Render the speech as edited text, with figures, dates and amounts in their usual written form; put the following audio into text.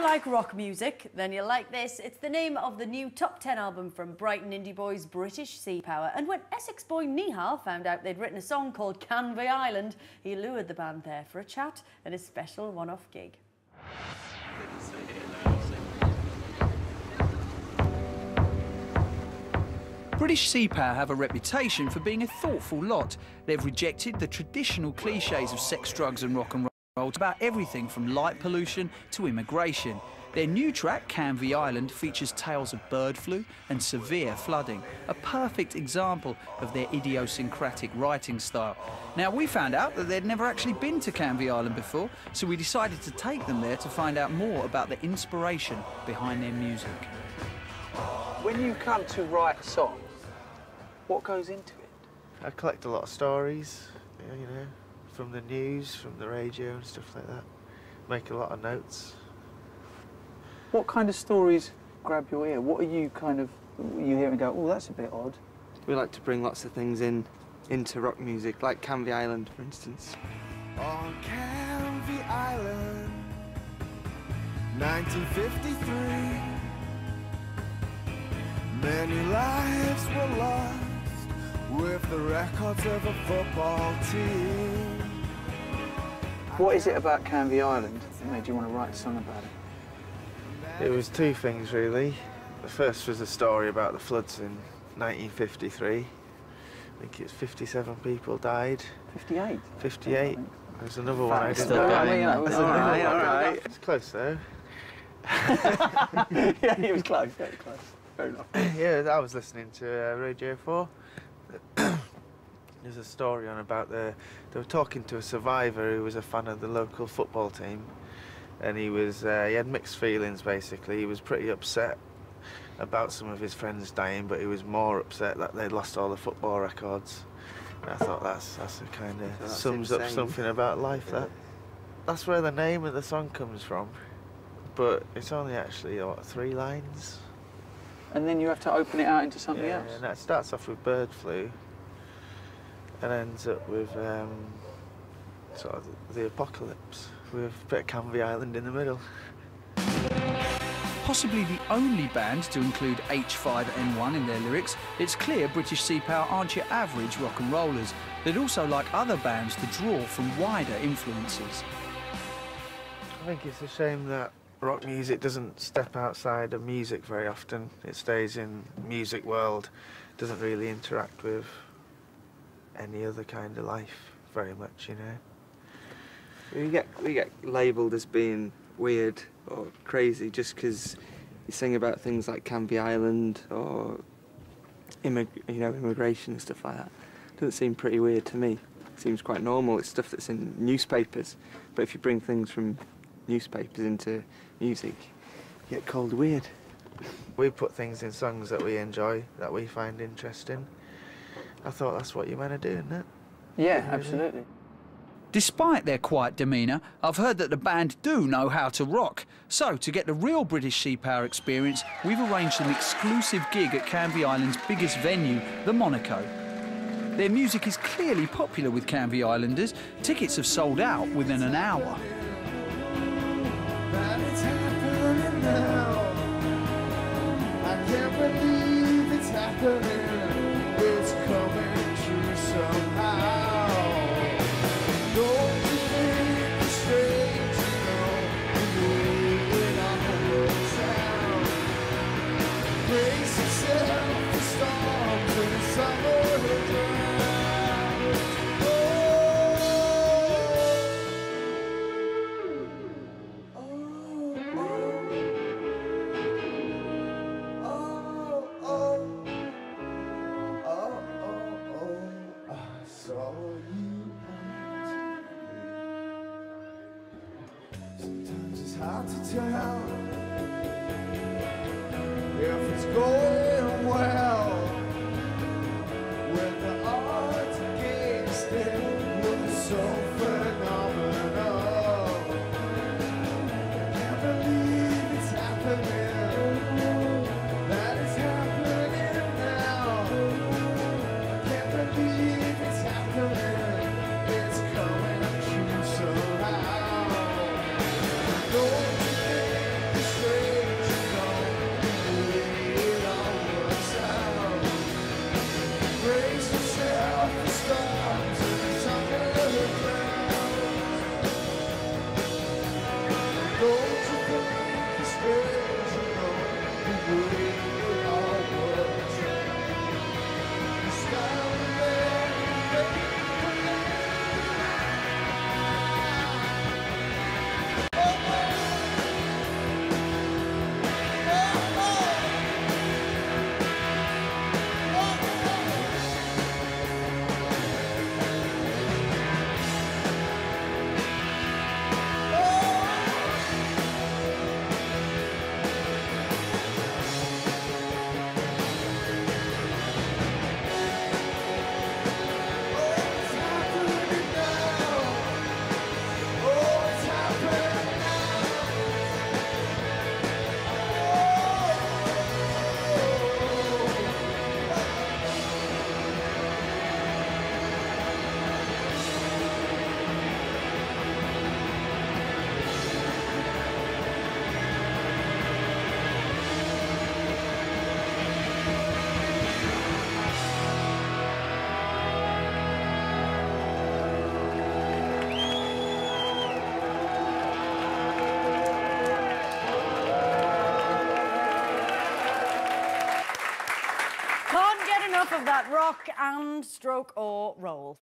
like rock music? Then you'll like this. It's the name of the new top 10 album from Brighton indie boys British Sea Power. And when Essex boy Nihal found out they'd written a song called Canvey Island, he lured the band there for a chat at his special one-off gig. British Sea Power have a reputation for being a thoughtful lot. They've rejected the traditional cliches of sex, drugs and rock and roll about everything from light pollution to immigration. Their new track, Canvey Island, features tales of bird flu and severe flooding, a perfect example of their idiosyncratic writing style. Now, we found out that they'd never actually been to Canvey Island before, so we decided to take them there to find out more about the inspiration behind their music. When you come to write a song, what goes into it? I collect a lot of stories, you know, from the news, from the radio and stuff like that. Make a lot of notes. What kind of stories grab your ear? What are you you hear and go, oh, that's a bit odd? We like to bring lots of things into rock music, like Canvey Island, for instance. On Canvey Island, 1953, many lives were lost with the records of a football team. What is it about Canvey Island that made you want to write a song about it? It was two things, really. The first was a story about the floods in 1953. I think it's 57 people died. 58? 58. There's another one I didn't know. All right. It's close, though. Yeah, it was close, very close. Fair enough. Yeah, I was listening to Radio 4. There's a story on about they were talking to a survivor who was a fan of the local football team, and he had mixed feelings. Basically, he was pretty upset about some of his friends dying, but he was more upset that they'd lost all the football records. And I thought that's a kind of sums up something about life. That's where the name of the song comes from, but it's only actually 3 lines. And then you have to open it out into something else. And that starts off with bird flu and ends up with sort of the apocalypse with a bit of Canvey Island in the middle. Possibly the only band to include H5N1 in their lyrics, it's clear British Sea Power aren't your average rock and rollers. They'd also like other bands to draw from wider influences. I think it's a shame that rock music doesn't step outside of music very often. It stays in the music world, doesn't really interact with any other kind of life very much, you know. We get labelled as being weird or crazy just because you sing about things like Canvey Island or immigration and stuff like that. Doesn't seem pretty weird to me. It seems quite normal. It's stuff that's in newspapers, but if you bring things from newspapers into music, you get called weird. We put things in songs that we enjoy, that we find interesting. I thought that's what you're meant to do, isn't it? Yeah, absolutely. Despite their quiet demeanour, I've heard that the band do know how to rock. So, to get the real British Sea Power experience, we've arranged an exclusive gig at Canvey Island's biggest venue, the Monico. Their music is clearly popular with Canvey Islanders. Tickets have sold out within an hour. That it's happening now. I can't believe it's happening. It's coming true somehow. Don't you think it's strange, you know, moving on the road sound. Brace yourself for storms and summer drought. Sometimes it's hard to tell if it's going well when the odds against it were so phenomenal. I can't believe it's happening, that it's happening now. I can't believe it's happening, it's coming true somehow. Don't you think that rock and stroke or roll.